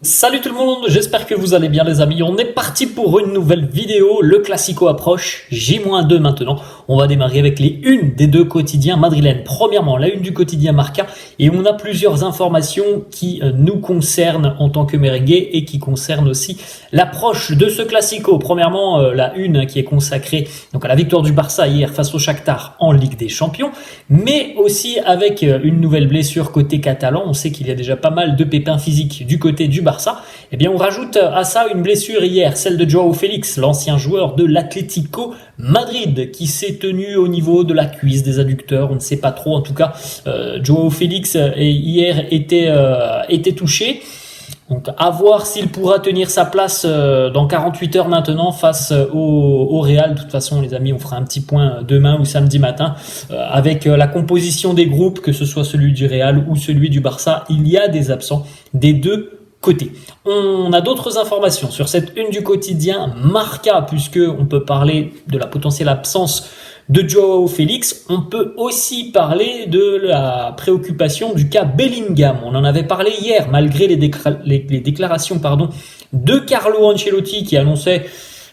Salut tout le monde, j'espère que vous allez bien les amis. On est parti pour une nouvelle vidéo. Le Classico approche, J-2 maintenant. On va démarrer avec les unes des deux quotidiens madrilènes. Premièrement, la une du quotidien Marca. Et on a plusieurs informations qui nous concernent en tant que merengue et qui concernent aussi l'approche de ce Classico. Premièrement, la une qui est consacrée donc à la victoire du Barça hier face au Shakhtar en Ligue des Champions. Mais aussi avec une nouvelle blessure côté catalan. On sait qu'il y a déjà pas mal de pépins physiques du côté du Barça. Eh bien, on rajoute à ça une blessure hier, celle de Joao Félix, l'ancien joueur de l'Atlético Madrid, qui s'est tenu au niveau de la cuisse, des adducteurs, on ne sait pas trop. En tout cas, Joao Félix hier était touché. Donc, à voir s'il pourra tenir sa place dans 48 heures maintenant face au Real. De toute façon, les amis, on fera un petit point demain ou samedi matin avec la composition des groupes, que ce soit celui du Real ou celui du Barça. Il y a des absents des deux côté. On a d'autres informations sur cette une du quotidien Marca, puisque on peut parler de la potentielle absence de Joao Félix. On peut aussi parler de la préoccupation du cas Bellingham. On en avait parlé hier, malgré les déclarations de Carlo Ancelotti qui annonçait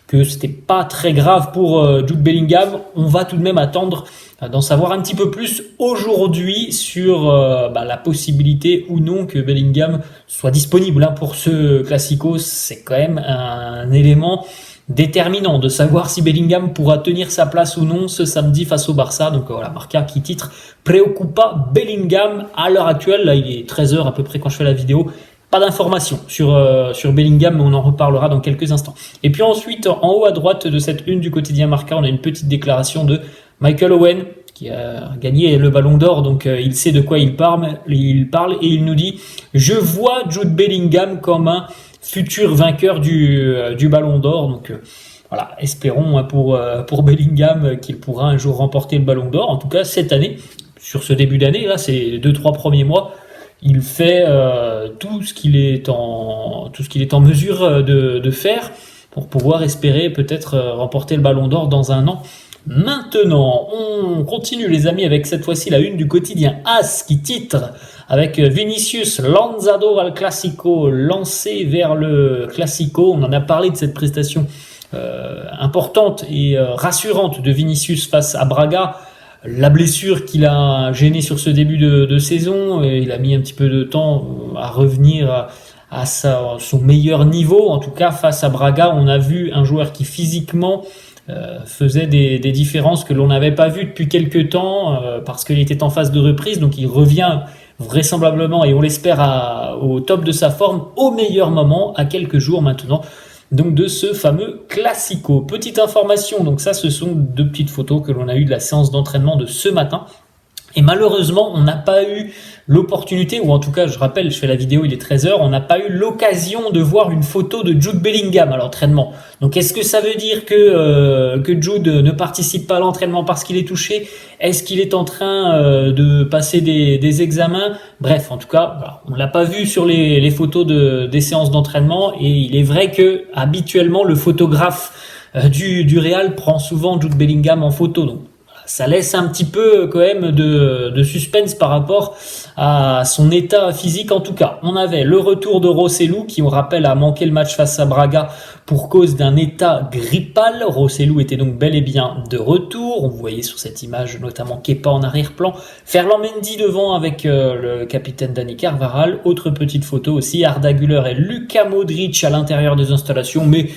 que c'était pas très grave pour Jude Bellingham. On va tout de même attendre d'en savoir un petit peu plus aujourd'hui sur la possibilité ou non que Bellingham soit disponible pour ce Classico. C'est quand même un élément déterminant de savoir si Bellingham pourra tenir sa place ou non ce samedi face au Barça. Donc voilà, Marca qui titre Preocupa Bellingham à l'heure actuelle. Là, il est 13h à peu près quand je fais la vidéo. Pas d'informations sur Bellingham, mais on en reparlera dans quelques instants. Et puis ensuite, en haut à droite de cette une du quotidien Marca, on a une petite déclaration de Michael Owen, qui a gagné le Ballon d'Or, donc il sait de quoi il parle et il nous dit « Je vois Jude Bellingham comme un futur vainqueur du Ballon d'Or ». Donc voilà, espérons pour Bellingham qu'il pourra un jour remporter le Ballon d'Or. En tout cas, cette année, sur ce début d'année, là, c'est les 2-3 premiers mois, il fait tout ce qu'il est en mesure de faire pour pouvoir espérer peut-être remporter le Ballon d'Or dans un an. Maintenant, on continue les amis avec cette fois-ci la une du quotidien AS qui titre avec Vinicius lanzado al Classico, lancé vers le Classico. On en a parlé de cette prestation importante et rassurante de Vinicius face à Braga. La blessure qu'il a gêné sur ce début de saison, et il a mis un petit peu de temps à revenir à son meilleur niveau. En tout cas, face à Braga, on a vu un joueur qui physiquement faisait des différences que l'on n'avait pas vues depuis quelques temps parce qu'il était en phase de reprise. Donc il revient vraisemblablement, et on l'espère, au top de sa forme, au meilleur moment, à quelques jours maintenant donc de ce fameux Classico. Petite information, donc ça, ce sont deux petites photos que l'on a eues de la séance d'entraînement de ce matin. Et malheureusement, on n'a pas eu l'opportunité, ou en tout cas, je rappelle, je fais la vidéo, il est 13h, on n'a pas eu l'occasion de voir une photo de Jude Bellingham à l'entraînement. Donc, est-ce que ça veut dire que Jude ne participe pas à l'entraînement parce qu'il est touché? Est-ce qu'il est en train de passer des examens? Bref, en tout cas, voilà, on l'a pas vu sur les photos des séances d'entraînement. Et il est vrai que habituellement, le photographe du Real prend souvent Jude Bellingham en photo. Donc, ça laisse un petit peu quand même de suspense par rapport à son état physique. En tout cas, on avait le retour de Rosselló qui, on rappelle, a manqué le match face à Braga pour cause d'un état grippal. Rosselló était donc bel et bien de retour. On voyait sur cette image notamment Kepa en arrière-plan, Ferland Mendy devant avec le capitaine Dani Carvajal. Autre petite photo aussi, Arda Güler et Luka Modric à l'intérieur des installations, mais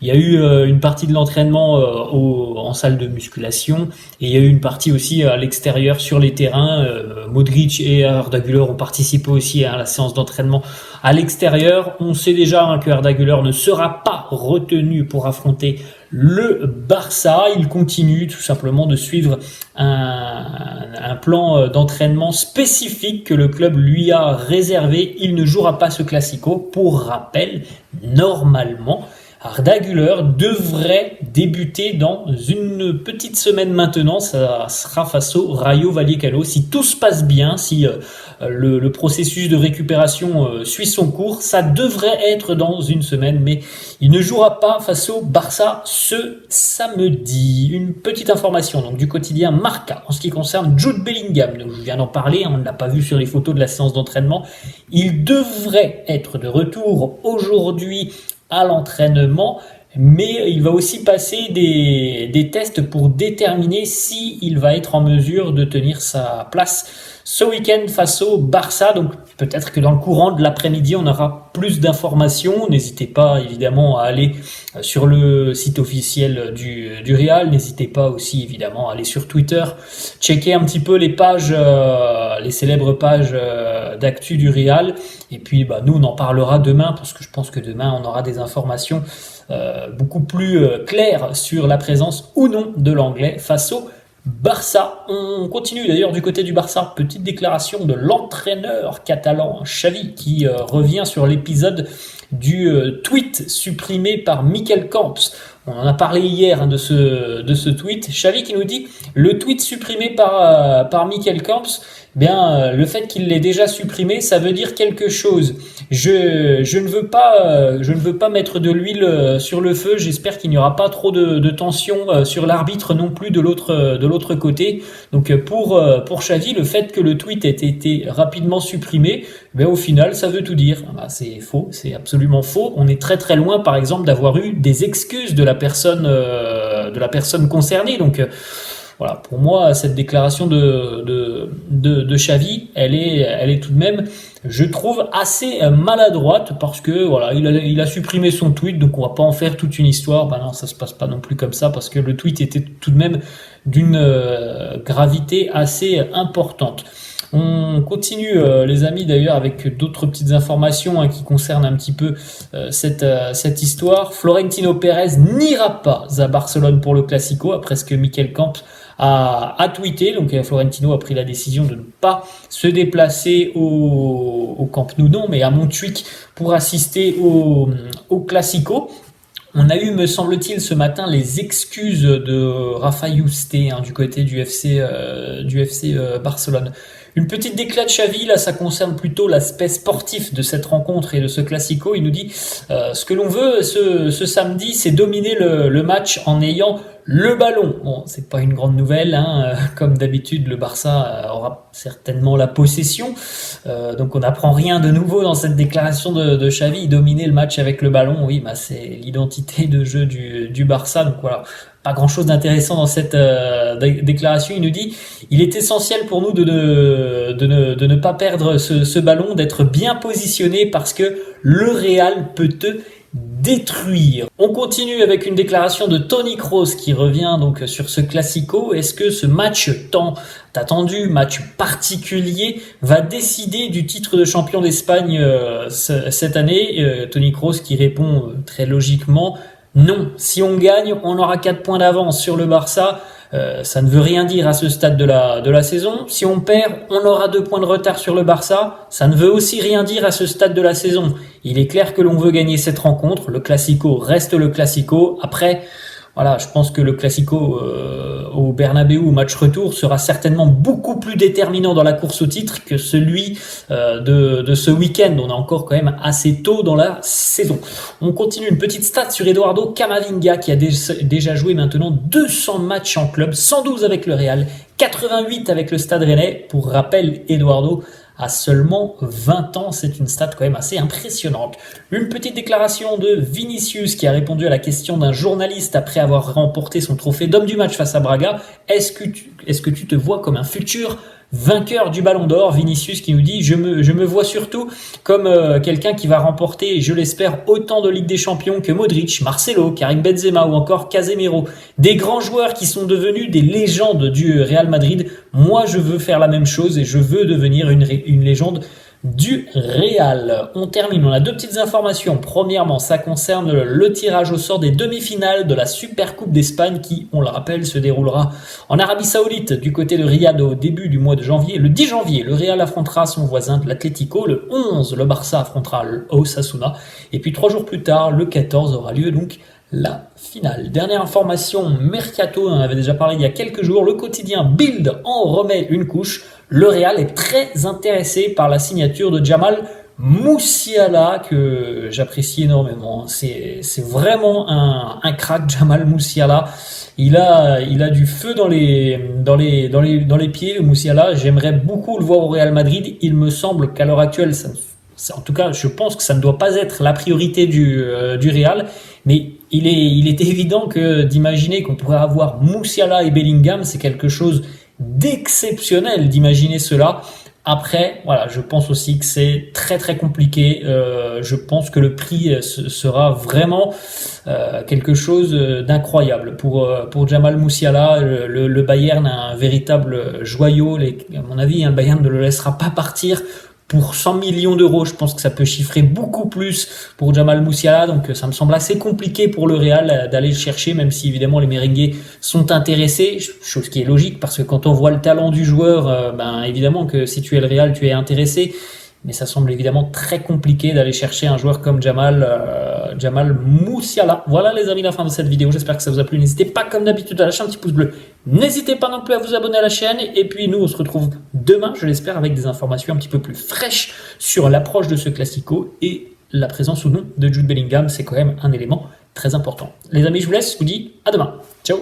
il y a eu une partie de l'entraînement en salle de musculation, et il y a eu une partie aussi à l'extérieur sur les terrains. Modric et Arda Güler ont participé aussi à la séance d'entraînement à l'extérieur. On sait déjà que Arda Güler ne sera pas retenu pour affronter le Barça. Il continue tout simplement de suivre un plan d'entraînement spécifique que le club lui a réservé. Il ne jouera pas ce Classico. Pour rappel, normalement, Arda Güler devrait débuter dans une petite semaine maintenant. Ça sera face au Rayo Vallecano. Si tout se passe bien, si le processus de récupération suit son cours, ça devrait être dans une semaine, mais il ne jouera pas face au Barça ce samedi. Une petite information donc du quotidien Marca en ce qui concerne Jude Bellingham. Donc, je viens d'en parler, on ne l'a pas vu sur les photos de la séance d'entraînement. Il devrait être de retour aujourd'hui à l'entraînement, mais il va aussi passer des tests pour déterminer s'il va être en mesure de tenir sa place ce week-end face au Barça. Donc peut-être que dans le courant de l'après-midi, on aura plus d'informations. N'hésitez pas évidemment à aller sur le site officiel du Real. N'hésitez pas aussi évidemment à aller sur Twitter, checker un petit peu les pages, les célèbres pages d'actu du Real. Et puis nous, on en parlera demain parce que je pense que demain, on aura des informations beaucoup plus claires sur la présence ou non de l'anglais face au Barça. On continue d'ailleurs du côté du Barça. Petite déclaration de l'entraîneur catalan Xavi qui revient sur l'épisode du tweet supprimé par Mikel Camps. On en a parlé hier de ce tweet. Xavi qui nous dit le tweet supprimé par Mikel Camps. Le fait qu'il l'ait déjà supprimé, ça veut dire quelque chose. Je ne veux pas mettre de l'huile sur le feu. J'espère qu'il n'y aura pas trop de tension sur l'arbitre non plus de l'autre côté. Donc pour Xavi, le fait que le tweet ait été rapidement supprimé, au final, ça veut tout dire. C'est faux, c'est absolument faux. On est très très loin, par exemple, d'avoir eu des excuses de la personne concernée. Donc voilà, pour moi, cette déclaration de Xavi, elle est tout de même, je trouve, assez maladroite parce que voilà, il a supprimé son tweet, donc on va pas en faire toute une histoire. Non, ça se passe pas non plus comme ça parce que le tweet était tout de même d'une gravité assez importante. On continue les amis d'ailleurs avec d'autres petites informations qui concernent un petit peu cette histoire. Florentino Pérez n'ira pas à Barcelone pour le Classico après ce que Mikel Camp a tweeté. Donc Florentino a pris la décision de ne pas se déplacer au Camp Nou, non, mais à Montjuïc pour assister au Classico. On a eu, me semble-t-il, ce matin les excuses de Rafa Yuste du côté du FC Barcelone. Une petite déclat de Xavi, là ça concerne plutôt l'aspect sportif de cette rencontre et de ce Classico. Il nous dit ce que l'on veut ce samedi, c'est dominer le match en ayant le ballon. Bon, c'est pas une grande nouvelle, comme d'habitude le Barça aura certainement la possession, donc on n'apprend rien de nouveau dans cette déclaration de Xavi. Dominer le match avec le ballon, oui, c'est l'identité de jeu du Barça, donc voilà. Pas grand chose d'intéressant dans cette déclaration. Il nous dit il est essentiel pour nous de ne pas perdre ce ballon, d'être bien positionné parce que le Real peut te détruire. On continue avec une déclaration de Toni Kroos qui revient donc sur ce Classico. Est-ce que ce match tant attendu, match particulier, va décider du titre de champion d'Espagne cette année? Toni Kroos qui répond très logiquement non. Si on gagne, on aura 4 points d'avance sur le Barça. Ça ne veut rien dire à ce stade de la saison. Si on perd, on aura 2 points de retard sur le Barça. Ça ne veut aussi rien dire à ce stade de la saison. Il est clair que l'on veut gagner cette rencontre. Le Classico reste le Classico. Après, voilà, je pense que le Classico au Bernabéu, au match retour, sera certainement beaucoup plus déterminant dans la course au titre que celui de ce week-end. On est encore quand même assez tôt dans la saison. On continue une petite stat sur Eduardo Camavinga qui a déjà joué maintenant 200 matchs en club, 112 avec le Real, 88 avec le Stade Rennais. Pour rappel, Eduardo à seulement 20 ans, c'est une stat quand même assez impressionnante. Une petite déclaration de Vinicius qui a répondu à la question d'un journaliste après avoir remporté son trophée d'homme du match face à Braga. Est-ce que tu te vois comme un futur vainqueur du Ballon d'Or? Vinicius qui nous dit je me vois surtout comme quelqu'un qui va remporter, je l'espère, autant de Ligue des Champions que Modric, Marcelo, Karim Benzema ou encore Casemiro. Des grands joueurs qui sont devenus des légendes du Real Madrid. Moi, je veux faire la même chose et je veux devenir une légende du Real. On termine, on a deux petites informations. Premièrement, ça concerne le tirage au sort des demi-finales de la Supercoupe d'Espagne qui, on le rappelle, se déroulera en Arabie Saoudite du côté de Riyad au début du mois de janvier. Le 10 janvier, le Real affrontera son voisin de l'Atlético. Le 11, le Barça affrontera l'Osasuna. Et puis 3 jours plus tard, le 14 aura lieu donc la finale. Dernière information, Mercato, on en avait déjà parlé il y a quelques jours, le quotidien Bild en remet une couche. Le Real est très intéressé par la signature de Jamal Musiala, que j'apprécie énormément. C'est vraiment un crack, Jamal Musiala. Il a du feu dans les pieds, Musiala. J'aimerais beaucoup le voir au Real Madrid. Il me semble qu'à l'heure actuelle, en tout cas, je pense que ça ne doit pas être la priorité du Real, mais il est évident que d'imaginer qu'on pourrait avoir Musiala et Bellingham, c'est quelque chose d'exceptionnel d'imaginer cela. Après, voilà, je pense aussi que c'est très très compliqué. Je pense que le prix sera vraiment quelque chose d'incroyable pour Jamal Musiala. Le Bayern a un véritable joyau. À mon avis, le Bayern ne le laissera pas partir pour 100 millions d'euros. Je pense que ça peut chiffrer beaucoup plus pour Jamal Musiala, donc ça me semble assez compliqué pour le Real d'aller le chercher, même si évidemment les merengues sont intéressés, chose qui est logique parce que quand on voit le talent du joueur, évidemment que si tu es le Real, tu es intéressé, mais ça semble évidemment très compliqué d'aller chercher un joueur comme Jamal Musiala. Voilà les amis, la fin de cette vidéo, j'espère que ça vous a plu. N'hésitez pas comme d'habitude à lâcher un petit pouce bleu, n'hésitez pas non plus à vous abonner à la chaîne, et puis nous on se retrouve demain, je l'espère, avec des informations un petit peu plus fraîches sur l'approche de ce Classico et la présence ou non de Jude Bellingham. C'est quand même un élément très important. Les amis, je vous laisse, je vous dis à demain, ciao.